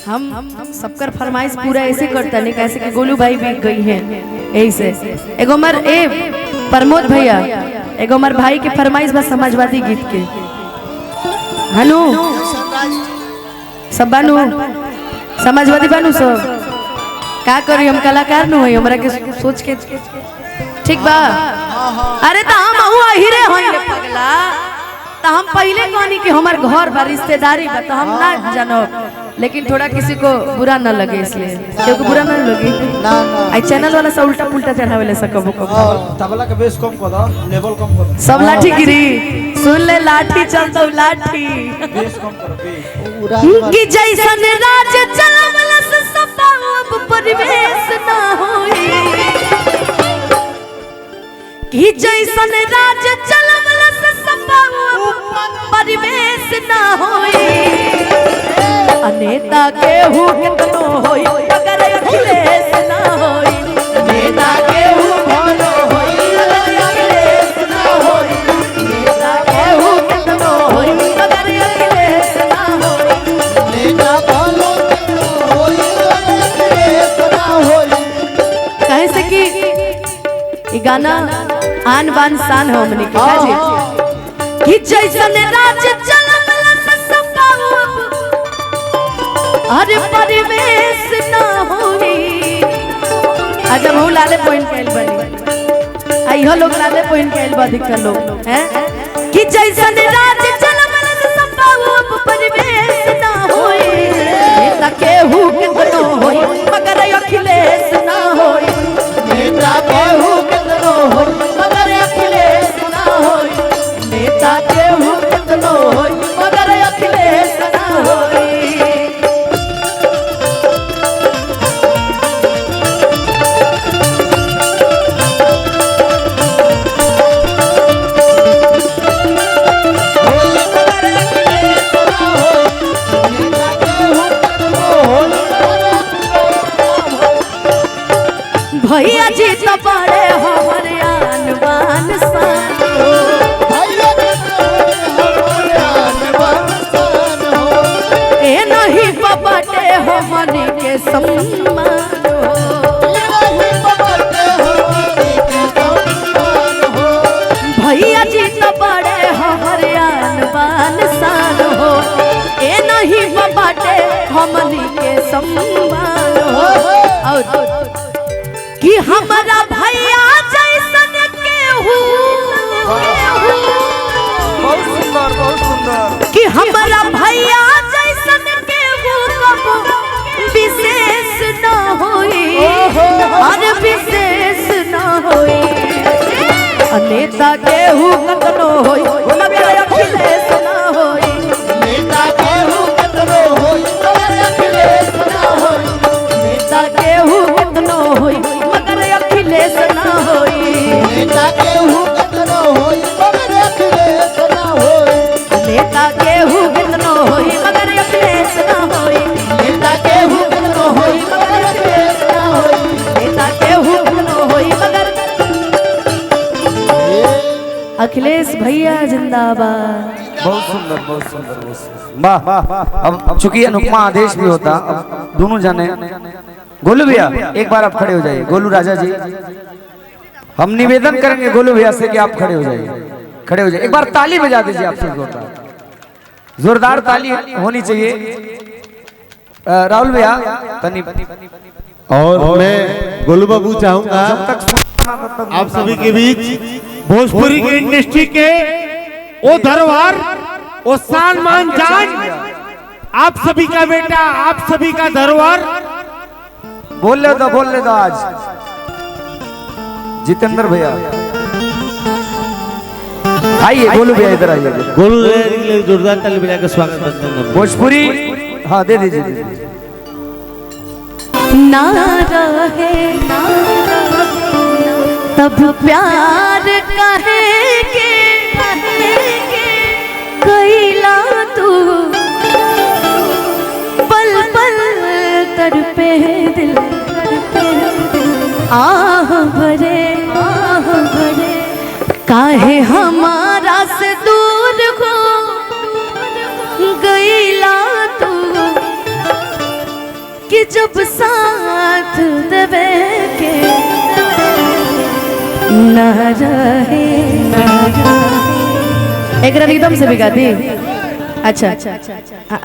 हम सबकर फरमाइश पूरा ऐसे करता नहीं कैसे कि गोलू भाई भी गई हैं ऐसे एगो हमार प्रमोद भैया एगो हमार भाई के फरमाइश बस समाजवादी गीत के हनु सब बानू समाजवादी बानू सब का करी हम कलाकार नु हमरा के सोच के ठीक बा। अरे तो हम हीरे होई पगला तो हम पहले कहनी कि हमार घर बा रिश्तेदारी बा तो हम ना जानो लेकिन थोड़ा किसी को बुरा ना लगे इसलिए क्योंकि बुरा ना लगे ना ना आई चैनल वाला सब उल्टा पुल्टा चढ़ावे ले सकबो कबो तबला का बेस कम कर दो लेवल कम कर सब लाठी गिरी सुन ले लाठी चलतो लाठी बेस कम करो बेस कि जैसन राज चलवला से सब परिवेश ना होई कि जैसन राज चलवला से सब परिवेश ना होई नेता के हु कितनो होई अगर अखिलेश ना होई नेता के हु भलो होई अगर अखिलेश ना होई नेता के हु कितनो होई अगर अखिलेश ना होई नेता भलो कितनो होई अगर अखिलेश ना होई। कहे से कि ये गाना आन बान शान है हमने के जी कि जैसन राज चलवला से सब अरे परिवेश ना होई अच्छा बहु लाले पॉइंट कैल बनी आइहो लोग लाले पॉइंट कैल बा दिक्कत लोग हैं कि जैसन राज चलवला से सब परिवेश ना होई नेता के हु कितनो होई मगर अखिलेश ना होई नेता के हु कितनो होई मगर अखिलेश ना होई नेता के हु कितनो होई मगर अखिलेश ना होई। भैया जी तो बड़े हमर आन बान शान ए नहीं बबटे हमन के सम्मान भैया जी तो बड़े हमर आन बान शान हो ए नहीं बबटे हमन के सम्मान हो और कि हमारा भैया जैसन केहू बहुत सुंदर कि हमारा भैया जैसन केहू कबो विशेष ना होई और विशेष ना होई नेता केहू कतनो होई मगर अखिलेश ना होई नेता केहू कितनो होई मगर अखिलेश ना होई नेता केहू कतनो होई मगर अखिलेश ना होई नेता केहू कितनो होई मगर अखिलेश ना होई नेता केहू कितनो होई मगर अखिलेश ना होई नेता केहू कितनो होई मगर अखिलेश ना होई नेता केहू कितनो होई मगर अखिलेश भैया जिंदाबाद। बहुत सुंदर बहुत सुंदर वाह। अब चूंकि अनुपमा आदेश भी होता अब दोनों जाने गोलू भैया एक बार आप खड़े हो जाइए गोलू राजा जी हम निवेदन करेंगे गोलू भैया से कि आप खड़े हो जाइए खड़े हो जाइए एक बार ताली बजा दीजिए आपसे जोरदार ताली होनी चाहिए राहुल भैया तनी और मैं गोलू बाबू चाहूंगा आप सभी के बीच भोजपुरी की इंडस्ट्री के वो धरोहर वो शान मान जान आप सभी का बेटा आप सभी का धरोहर बोल ले दो आज जितेंद्र भैया आइए गोलू भैया इधर आइए गोलू के लिए जोरदार ताली बजा के स्वागत करते हैं भोजपुरी हाँ दे दीजिए ना रहे तब प्यार कहेंगे कैला तू पल पल तड़पे दिल आह भरे काहे हमारा से दूर हो गईला तू जब साथ देवे के ना रहे एक रिदम से भी गा दी। अच्छा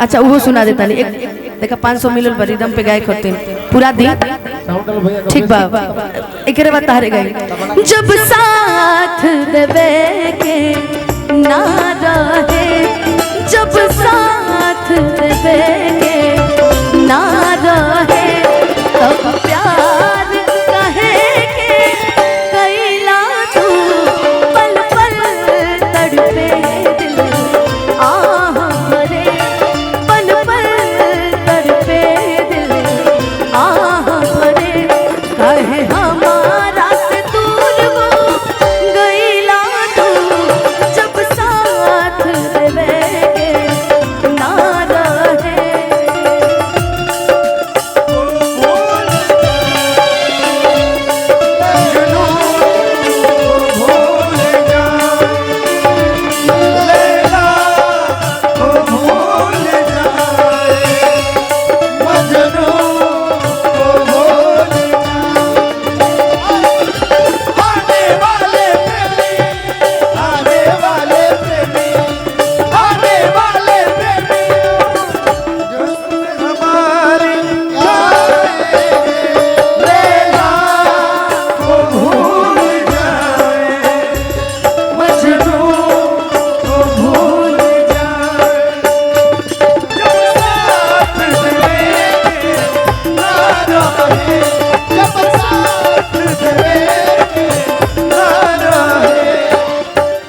अच्छा वो सुना देता नहीं एक देखा 500 मिलल पर रिदम पे गाय करते पूरा दी ठीक बा एक बात तारे गई जब साथ देवे के ना रहे जब साथ देवे के